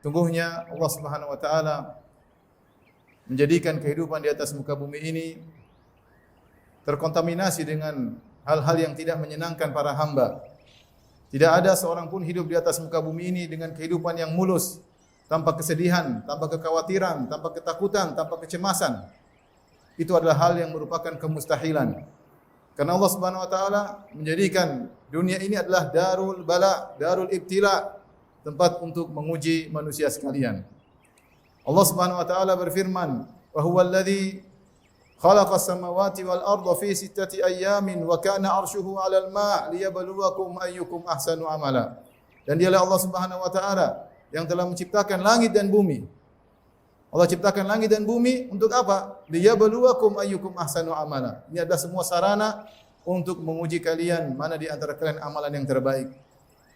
Sungguhnya Allah Subhanahu wa taala menjadikan kehidupan di atas muka bumi ini terkontaminasi dengan hal-hal yang tidak menyenangkan para hamba. Tidak ada seorang pun hidup di atas muka bumi ini dengan kehidupan yang mulus, tanpa kesedihan, tanpa kekhawatiran, tanpa ketakutan, tanpa kecemasan. Itu adalah hal yang merupakan kemustahilan. Karena Allah Subhanahu wa taala menjadikan dunia ini adalah darul bala, darul ibtila, tempat untuk menguji manusia sekalian. Allah Subhanahu wa taala berfirman, "Wa huwal ladzi khalaqas samawati wal arda fi sittati ayyamin wa kana 'arshuhu 'alal ma' liyabluwakum ayyukum ahsanu amala." Dan dialah Allah Subhanahu wa taala yang telah menciptakan langit dan bumi. Allah ciptakan langit dan bumi untuk apa? Liyabluwakum ayyukum ahsanu amala. Ini adalah semua sarana untuk menguji kalian mana di antara kalian amalan yang terbaik.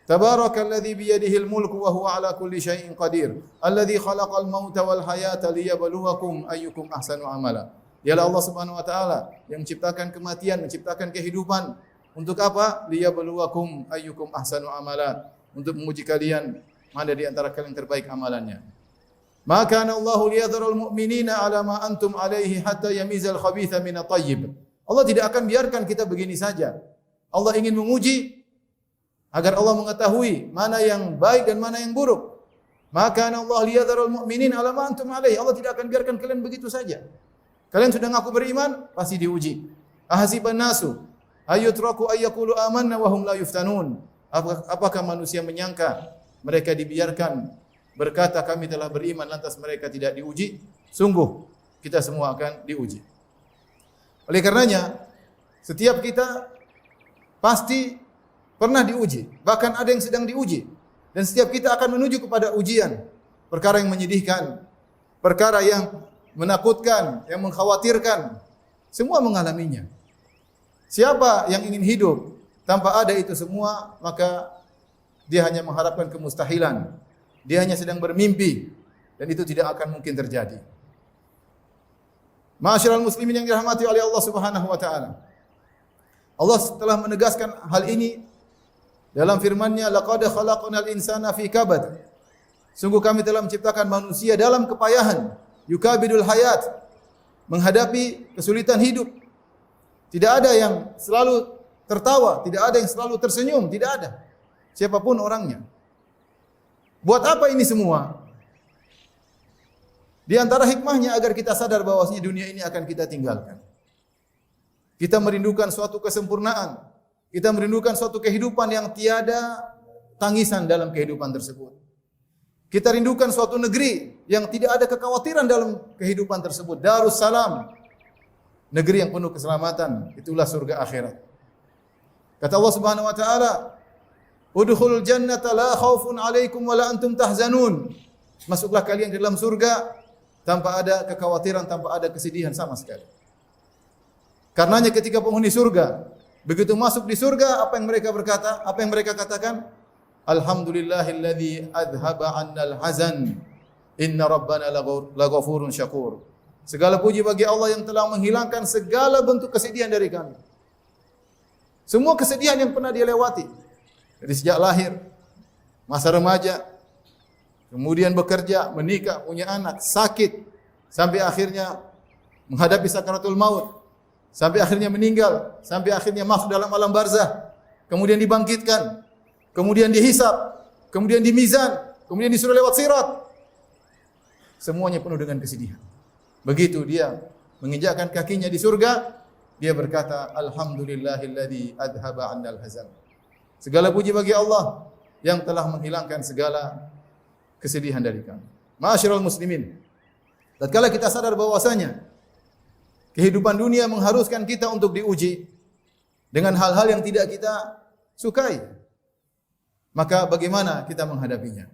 Tabarakalladzi biyadihil mulku wa huwa 'ala kulli syai'in qadir. Alladzi khalaqal mauta wal hayata liyabluwakum ayyukum ahsanu amala. Dialah Allah Subhanahu wa taala yang menciptakan kematian, menciptakan kehidupan. Untuk apa? Liyabluwakum ayyukum ahsanu amala. Untuk menguji kalian mana di antara kalian terbaik amalannya. Maka Allahu liyadhurul mu'minina 'ala ma antum 'alaihi hatta yamizal khabitha minat thayyib. Allah tidak akan biarkan kita begini saja. Allah ingin menguji agar Allah mengetahui mana yang baik dan mana yang buruk. Maka Allah liyadharul mu'minin 'ala ma antum 'alaihi. Allah tidak akan biarkan kalian begitu saja. Kalian sudah ngaku beriman, pasti diuji. Ahasiban nasu ayutraku ayyaqulu amanna wa hum la yuftanun. Apakah manusia menyangka mereka dibiarkan berkata kami telah beriman lantas mereka tidak diuji? Sungguh kita semua akan diuji. Oleh karenanya setiap kita pasti pernah diuji, bahkan ada yang sedang diuji. Dan setiap kita akan menuju kepada ujian. Perkara yang menyedihkan, perkara yang menakutkan, yang mengkhawatirkan, semua mengalaminya. Siapa yang ingin hidup tanpa ada itu semua, maka dia hanya mengharapkan kemustahilan. Dia hanya sedang bermimpi dan itu tidak akan mungkin terjadi. Ma'asyiral muslimin yang dirahmati oleh Allah Subhanahu wa taala. Allah telah menegaskan hal ini dalam firman-Nya, laqad khalaqnal insana fi kabad. Sungguh kami telah menciptakan manusia dalam kepayahan, yukabidul hayat, menghadapi kesulitan hidup. Tidak ada yang selalu tertawa, tidak ada yang selalu tersenyum, tidak ada. Siapapun orangnya. Buat apa ini semua? Di antara hikmahnya agar kita sadar bahwasanya dunia ini akan kita tinggalkan. Kita merindukan suatu kesempurnaan. Kita merindukan suatu kehidupan yang tiada tangisan dalam kehidupan tersebut. Kita rindukan suatu negeri yang tidak ada kekhawatiran dalam kehidupan tersebut. Darussalam. Negeri yang penuh keselamatan. Itulah surga akhirat. Kata Allah Subhanahu wa taala, "Udkhulul jannata la khaufun 'alaikum wa la antum tahzanun." Masuklah kalian ke dalam surga tanpa ada kekhawatiran, tanpa ada kesedihan sama sekali. Karenanya ketika penghuni surga begitu masuk di surga, apa yang mereka berkata? Apa yang mereka katakan? Alhamdulillahilladzi adhaba 'annal hazan. Inna rabbana laghafurun syakur. Segala puji bagi Allah yang telah menghilangkan segala bentuk kesedihan dari kami. Semua kesedihan yang pernah dia lewati. Dari sejak lahir, masa remaja, kemudian bekerja, menikah, punya anak, sakit, sampai akhirnya menghadapi sakaratul maut, sampai akhirnya meninggal, sampai akhirnya masuk dalam alam barzah, kemudian dibangkitkan, kemudian dihisab, kemudian dimizan, kemudian disuruh lewat sirat. Semuanya penuh dengan kesedihan. Begitu dia menginjakkan kakinya di surga, dia berkata, Alhamdulillahilladzi adhaba 'annal hazan. Segala puji bagi Allah yang telah menghilangkan segala kesedihan dari kami. Ma'asyiral muslimin, tatkala kita sadar bahwasanya kehidupan dunia mengharuskan kita untuk diuji dengan hal-hal yang tidak kita sukai, maka bagaimana kita menghadapinya?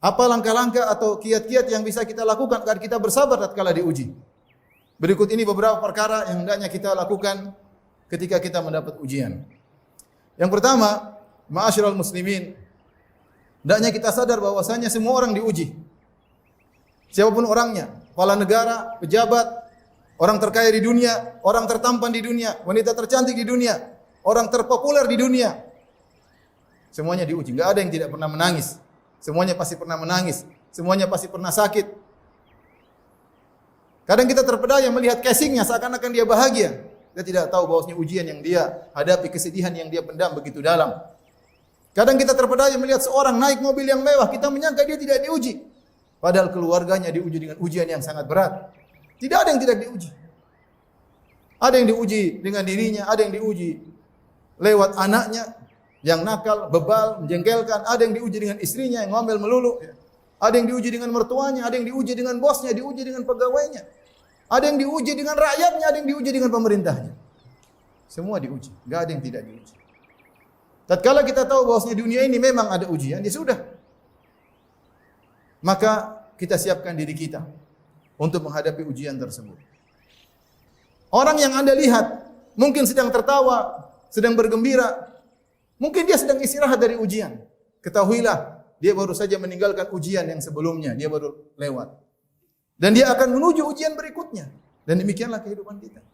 Apa langkah-langkah atau kiat-kiat yang bisa kita lakukan agar kita bersabar tatkala diuji? Berikut ini beberapa perkara yang hendaknya kita lakukan ketika kita mendapat ujian. Yang pertama, ma'asyiral muslimin, hendaknya kita sadar bahwasanya semua orang diuji. Siapapun orangnya, kepala negara, pejabat, orang terkaya di dunia, orang tertampan di dunia, wanita tercantik di dunia, orang terpopuler di dunia. Semuanya diuji, enggak ada yang tidak pernah menangis. Semuanya pasti pernah menangis, semuanya pasti pernah sakit. Kadang kita terpedaya melihat casingnya seakan-akan dia bahagia. Dia tidak tahu bahwasanya ujian yang dia hadapi, kesedihan yang dia pendam begitu dalam. Kadang kita terpedaya melihat seorang naik mobil yang mewah, kita menyangka dia tidak diuji. Padahal keluarganya diuji dengan ujian yang sangat berat. Tidak ada yang tidak diuji. Ada yang diuji dengan dirinya, ada yang diuji lewat anaknya yang nakal, bebal, menjengkelkan, ada yang diuji dengan istrinya yang ngomel melulu. Ada yang diuji dengan mertuanya, ada yang diuji dengan bosnya, diuji dengan pegawainya. Ada yang diuji dengan rakyatnya, ada yang diuji dengan pemerintahnya. Semua diuji, enggak ada yang tidak diuji. Tatkala kita tahu bahwasanya dunia ini memang ada ujian, ya sudah. Maka kita siapkan diri kita untuk menghadapi ujian tersebut. Orang yang Anda lihat mungkin sedang tertawa, sedang bergembira, mungkin dia sedang istirahat dari ujian. Ketahuilah, dia baru saja meninggalkan ujian yang sebelumnya, dia baru lewat. Dan dia akan menuju ujian berikutnya. Dan demikianlah kehidupan kita.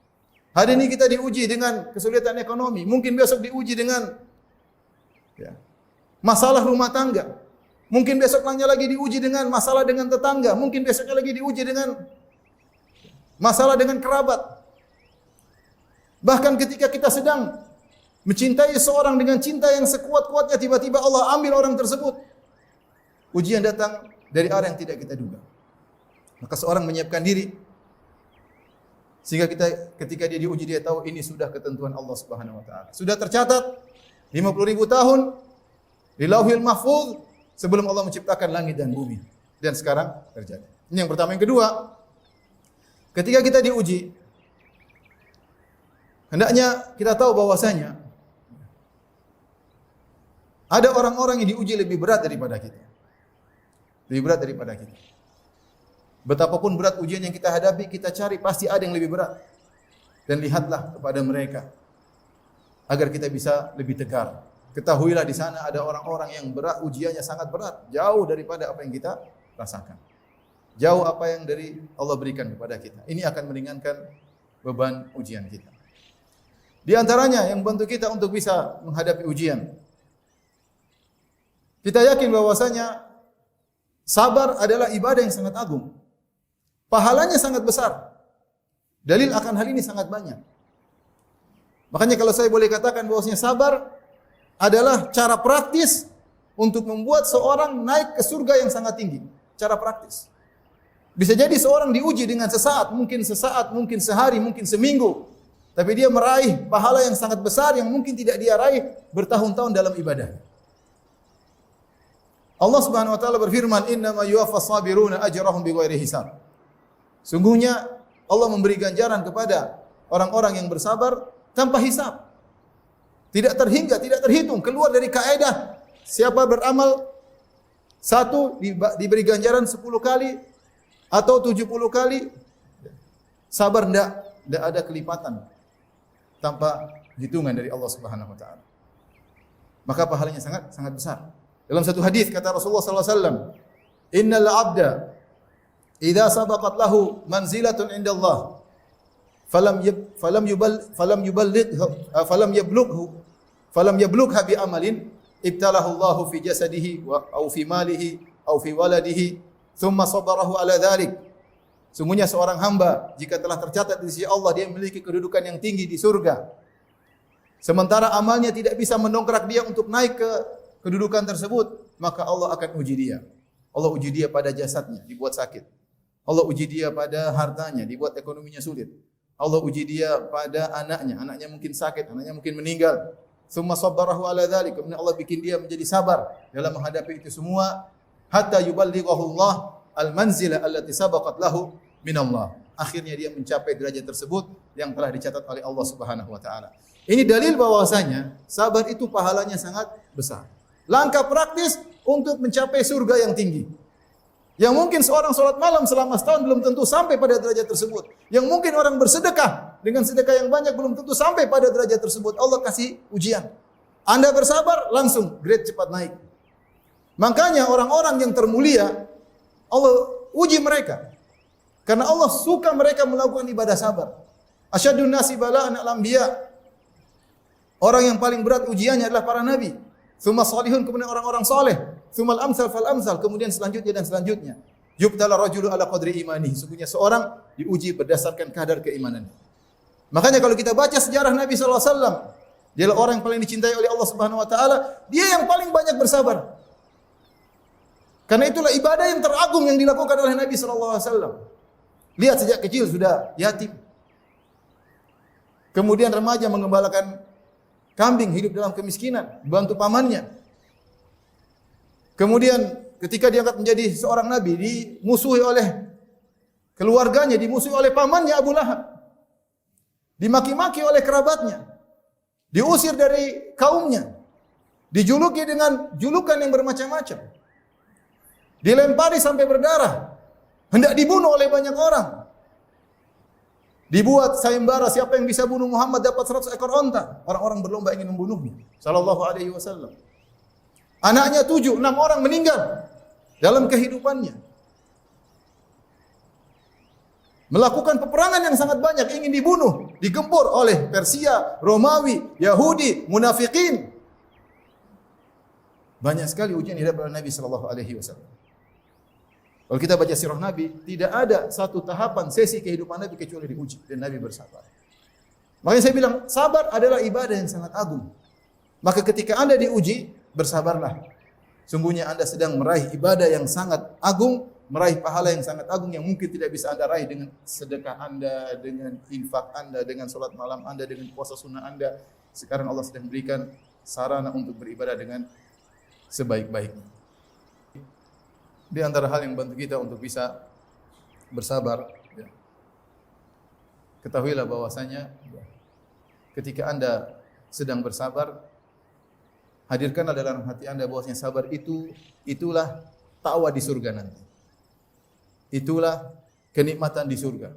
Hari ini kita diuji dengan kesulitan ekonomi, mungkin besok diuji dengan masalah rumah tangga. Mungkin besoknya lagi diuji dengan masalah dengan tetangga. Mungkin besoknya lagi diuji dengan masalah dengan kerabat. Bahkan ketika kita sedang mencintai seorang dengan cinta yang sekuat-kuatnya, tiba-tiba Allah ambil orang tersebut. Ujian datang dari arah yang tidak kita duga. Maka seorang menyiapkan diri sehingga ketika dia diuji, dia tahu ini sudah ketentuan Allah Subhanahu wa taala. Sudah tercatat 50.000 tahun di Lauhil Mahfuz sebelum Allah menciptakan langit dan bumi. Dan sekarang terjadi. Ini yang pertama. Yang kedua, ketika kita diuji, hendaknya kita tahu bahwasanya ada orang-orang yang diuji lebih berat daripada kita. Lebih berat daripada kita. Betapapun berat ujian yang kita hadapi, kita cari pasti ada yang lebih berat. Dan lihatlah kepada mereka agar kita bisa lebih tegar. Ketahuilah di sana ada orang-orang yang berat ujiannya sangat berat, jauh daripada apa yang kita rasakan. Jauh apa yang dari Allah berikan kepada kita. Ini akan meringankan beban ujian kita. Di antaranya yang membantu kita untuk bisa menghadapi ujian. Kita yakin bahwasanya sabar adalah ibadah yang sangat agung. Pahalanya sangat besar. Dalil akan hal ini sangat banyak. Makanya kalau saya boleh katakan bahwasanya sabar adalah cara praktis untuk membuat seorang naik ke surga yang sangat tinggi. Cara praktis. Bisa jadi seorang diuji dengan sesaat, mungkin sehari, mungkin seminggu. Tapi dia meraih pahala yang sangat besar yang mungkin tidak dia raih bertahun-tahun dalam ibadah. Allah Subhanahu wa taala berfirman, "Innama yuwaffas sabiruna ajrahum bighairi hisab." Sungguhnya Allah memberi ganjaran kepada orang-orang yang bersabar tanpa hisab. Tidak terhingga, tidak terhitung, keluar dari kaedah. Siapa beramal satu diberi ganjaran 10 kali atau 70 kali. Sabar tidak ada kelipatan tanpa hitungan dari Allah Subhanahu wa taala. Maka pahalanya sangat sangat besar. Dalam satu hadis kata Rasulullah sallallahu alaihi wasallam, "Innal 'abda idza sabaqat lahu manzilatun 'inda Allah falam yablugha bi amalin ibtalahu Allah fi jasadihi aw fi malihi aw fi waladihi thumma sabarahu ala dhalik." Sungguhnya seorang hamba jika telah tercatat di sisi Allah dia memiliki kedudukan yang tinggi di surga, sementara amalnya tidak bisa mendongkrak dia untuk naik ke kedudukan tersebut, maka Allah akan uji dia. Allah uji dia pada jasadnya, dibuat sakit. Allah uji dia pada hartanya, dibuat ekonominya sulit. Allah uji dia pada anaknya, anaknya mungkin sakit, anaknya mungkin meninggal. Tsumma sabbarahu ala dzalik, kemudian Allah bikin dia menjadi sabar dalam menghadapi itu semua hatta yuballighahu Allah al-manzila allati sabaqat lahu min Allah. Akhirnya dia mencapai derajat tersebut yang telah dicatat oleh Allah Subhanahu wa taala. Ini dalil bahwasanya sabar itu pahalanya sangat besar. Langkah praktis untuk mencapai surga yang tinggi. Yang mungkin seorang sholat malam selama setahun belum tentu sampai pada derajat tersebut. Yang mungkin orang bersedekah dengan sedekah yang banyak belum tentu sampai pada derajat tersebut. Allah kasih ujian. Anda bersabar, langsung grade cepat naik. Makanya orang-orang yang termulia, Allah uji mereka. Karena Allah suka mereka melakukan ibadah sabar. Asyadun nasi bala'an al-anbiya. Orang yang paling berat ujiannya adalah para nabi. tsumma salihun, kemudian orang-orang saleh, tsumal amsal fal amsal, kemudian selanjutnya dan selanjutnya. Yubtala rajulu ala qadri imanihi, sesungguhnya seorang diuji berdasarkan kadar keimanannya. Makanya kalau kita baca sejarah Nabi sallallahu alaihi wasallam, dialah orang yang paling dicintai oleh Allah Subhanahu wa taala, dia yang paling banyak bersabar. Karena itulah ibadah yang teragung yang dilakukan oleh Nabi sallallahu alaihi wasallam. Lihat sejak kecil sudah yatim. Kemudian remaja mengembalakan kambing, hidup dalam kemiskinan, bantu pamannya. Kemudian ketika diangkat menjadi seorang nabi, dimusuhi oleh keluarganya, dimusuhi oleh pamannya Abu Lahab. Dimaki-maki oleh kerabatnya. Diusir dari kaumnya. Dijuluki dengan julukan yang bermacam-macam. Dilempari sampai berdarah. Hendak dibunuh oleh banyak orang. Dibuat sayembara, siapa yang bisa bunuh Muhammad dapat 100 ekor onta. Orang-orang berlomba ingin membunuhnya. Sallallahu alaihi wasallam. Anaknya 7, 6 orang meninggal dalam kehidupannya. Melakukan peperangan yang sangat banyak, ingin dibunuh, digempur oleh Persia, Romawi, Yahudi, munafikin. Banyak sekali ujian yang dihadapi oleh Nabi sallallahu alaihi wasallam. Kalau kita baca sirah Nabi, tidak ada satu tahapan sesi kehidupan Nabi kecuali diuji dan Nabi bersabar. Makanya saya bilang, sabar adalah ibadah yang sangat agung. Maka ketika Anda diuji, bersabarlah. Sungguhnya Anda sedang meraih ibadah yang sangat agung, meraih pahala yang sangat agung yang mungkin tidak bisa Anda raih dengan sedekah Anda, dengan infak Anda, dengan salat malam Anda, dengan puasa sunnah Anda. Sekarang Allah sedang berikan sarana untuk beribadah dengan sebaik-baiknya. Di antara hal yang membantu kita untuk bisa bersabar, ketahuilah bahwasanya ketika Anda sedang bersabar, hadirkanlah dalam hati Anda bahwasanya sabar itulah takwa di surga nanti. Itulah kenikmatan di surga.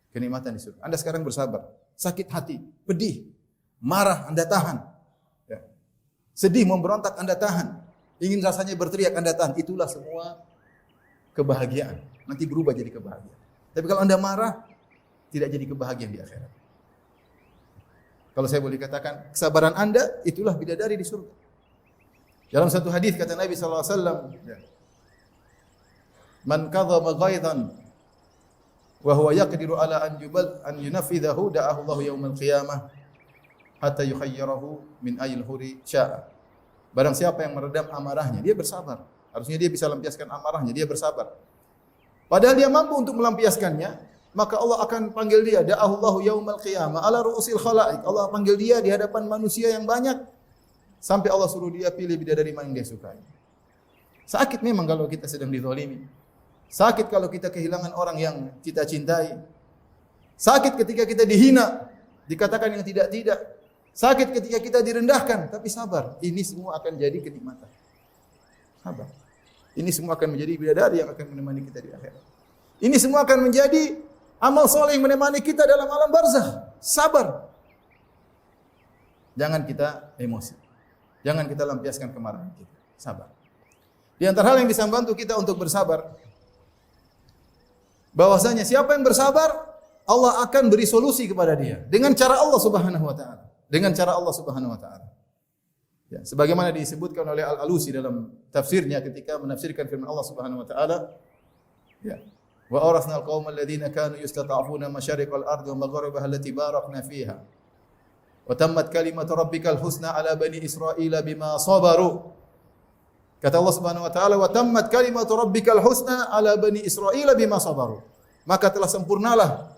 Kenikmatan di surga. Anda sekarang bersabar, sakit hati, pedih, marah Anda tahan. Sedih, memberontak Anda tahan. Ingin rasanya berteriak Anda tahan. Itulah semua kebahagiaan. Nanti berubah jadi kebahagiaan. Tapi kalau Anda marah, tidak jadi kebahagiaan di akhirat. Kalau saya boleh katakan, kesabaran Anda itulah bidadari di surga. Dalam satu hadis kata Nabi sallallahu alaihi wasallam, "Man kadzaba ghaidhan wa huwa yaqdiru ala an yunafidhahu da'ahu Allah yaumal qiyamah hatta yukhayyirahu min ayil huri sya'a." Barang siapa yang meredam amarahnya, dia bersabar. Harusnya dia bisa lampiaskan amarahnya, dia bersabar. Padahal dia mampu untuk melampiaskannya, maka Allah akan panggil dia, da'ahullahu yaumal qiyamah ala ru'usil khalaik. Allah panggil dia di hadapan manusia yang banyak sampai Allah suruh dia pilih bidadari mana yang dia sukai. Sakit memang kalau kita sedang dizalimi. Sakit kalau kita kehilangan orang yang kita cintai. Sakit ketika kita dihina, dikatakan yang tidak-tidak. Sakit ketika kita direndahkan, tapi sabar. Ini semua akan jadi kenikmatan. Sabar. Ini semua akan menjadi bidadari yang akan menemani kita di akhirat. Ini semua akan menjadi amal soleh yang menemani kita dalam alam barzakh. Sabar. Jangan kita emosi. Jangan kita lampiaskan kemarahan kita. Sabar. Di antara hal yang bisa membantu kita untuk bersabar, bahwasanya siapa yang bersabar, Allah akan beri solusi kepada dia dengan cara Allah Subhanahu wa taala. Dengan cara Allah Subhanahu wa taala. Ya, sebagaimana disebutkan oleh Al-Alusi dalam tafsirnya ketika menafsirkan firman Allah Subhanahu wa taala, ya. Wa awrasnal qaumall ladzina kanu yastata'funa masyariqal ardi wa magharibaha allati barakna fiha. Wa tammat kalimatu rabbikal husna ala bani Israila bima sabaru. Kata Allah Subhanahu wa taala, wa tammat kalimatu rabbikal husna ala bani Israila bima sabaru. Maka telah sempurnalah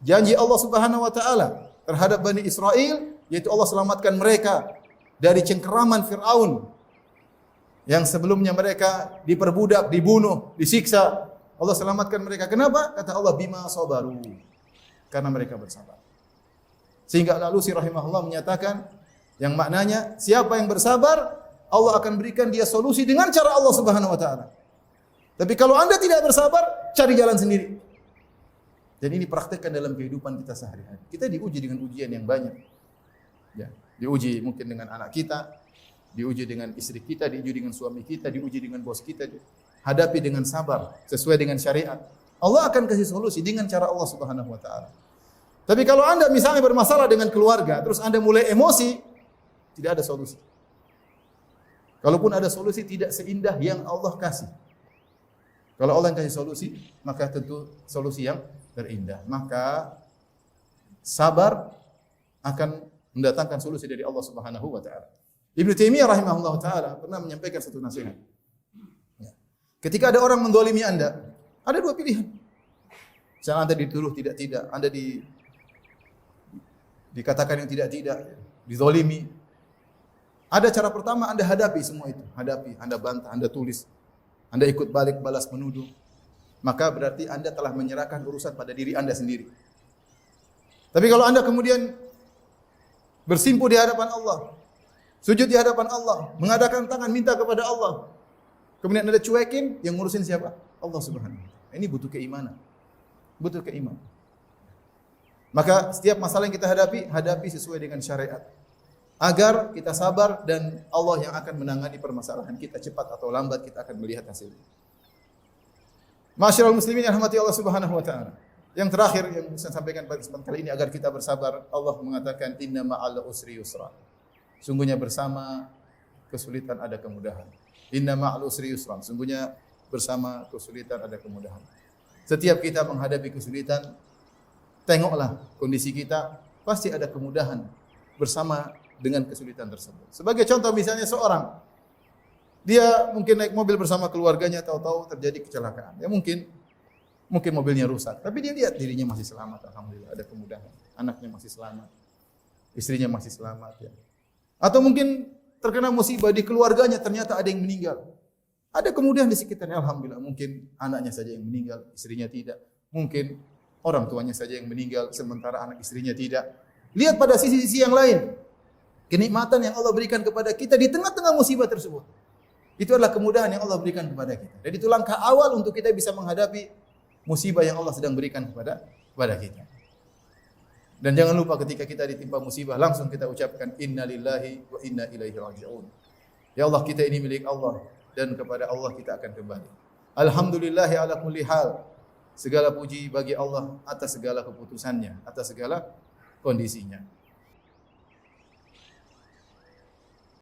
janji Allah Subhanahu wa taala terhadap Bani Israel, yaitu Allah selamatkan mereka dari cengkeraman Fir'aun yang sebelumnya mereka diperbudak, dibunuh, disiksa. Allah selamatkan mereka. Kenapa? Kata Allah, bima sabaru. Karena mereka bersabar. Sehingga Al-Alusi rahimahullah menyatakan yang maknanya siapa yang bersabar, Allah akan berikan dia solusi dengan cara Allah Subhanahu wa taala. Tapi kalau Anda tidak bersabar, cari jalan sendiri. Dan ini praktekkan dalam kehidupan kita sehari-hari. Kita diuji dengan ujian yang banyak. Ya, diuji mungkin dengan anak kita, diuji dengan istri kita, diuji dengan suami kita, diuji dengan bos kita. Hadapi dengan sabar, sesuai dengan syariat. Allah akan kasih solusi dengan cara Allah Subhanahu wa taala. Tapi kalau Anda misalnya bermasalah dengan keluarga, terus Anda mulai emosi, tidak ada solusi. Kalaupun ada solusi tidak seindah yang Allah kasih. Kalau Allah yang kasih solusi, maka tentu solusi yang terindah. Maka sabar akan mendatangkan solusi dari Allah Subhanahu wa taala. Ibnu Taimiyah rahimahullah taala pernah menyampaikan satu nasihat. Ketika ada orang mendolimi Anda, ada dua pilihan. Misalnya Anda dituduh tidak-tidak, Anda dikatakan yang tidak-tidak, dizolimi. Ada cara pertama, Anda hadapi semua itu. Hadapi, Anda bantah, Anda tulis. Anda ikut balik balas menuduh. Maka berarti Anda telah menyerahkan urusan pada diri Anda sendiri. Tapi kalau Anda kemudian bersimpuh di hadapan Allah, sujud di hadapan Allah, mengadakan tangan minta kepada Allah, kemudian Anda cuekin, yang ngurusin siapa? Allah Subhanahu wa taala. Ini butuh keimanan. Butuh keimanan. Maka setiap masalah yang kita hadapi sesuai dengan syariat. Agar kita sabar dan Allah yang akan menangani permasalahan kita, cepat atau lambat kita akan melihat hasilnya. Ma'asyiral muslimin yang rahmati Allah Subhanahu wa taala. Yang terakhir yang saya sampaikan pada kesempatan kali ini agar kita bersabar, Allah mengatakan inna ma'al usri yusra. Sungguhnya bersama kesulitan ada kemudahan. Inna ma'al usri yusra. Sungguhnya bersama kesulitan ada kemudahan. Setiap kita menghadapi kesulitan, tengoklah kondisi kita, pasti ada kemudahan bersama dengan kesulitan tersebut. Sebagai contoh misalnya seorang, dia mungkin naik mobil bersama keluarganya, tahu-tahu terjadi kecelakaan. Ya mungkin mobilnya rusak, tapi dia lihat dirinya masih selamat, alhamdulillah ada kemudahan. Anaknya masih selamat, istrinya masih selamat ya. Atau mungkin terkena musibah di keluarganya, ternyata ada yang meninggal. Ada kemudahan di sekitarnya, alhamdulillah. Mungkin anaknya saja yang meninggal, istrinya tidak. Mungkin orang tuanya saja yang meninggal, sementara anak istrinya tidak. Lihat pada sisi-sisi yang lain. Kenikmatan yang Allah berikan kepada kita di tengah-tengah musibah tersebut. Itu adalah kemudahan yang Allah berikan kepada kita. Dan itu langkah awal untuk kita bisa menghadapi musibah yang Allah sedang berikan kepada kita. Dan jangan lupa ketika kita ditimpa musibah, langsung kita ucapkan inna lillahi wa inna ilaihi raji'un. Ya Allah, kita ini milik Allah dan kepada Allah kita akan kembali. Alhamdulillahi ala kulli hal. Segala puji bagi Allah atas segala keputusannya, atas segala kondisinya.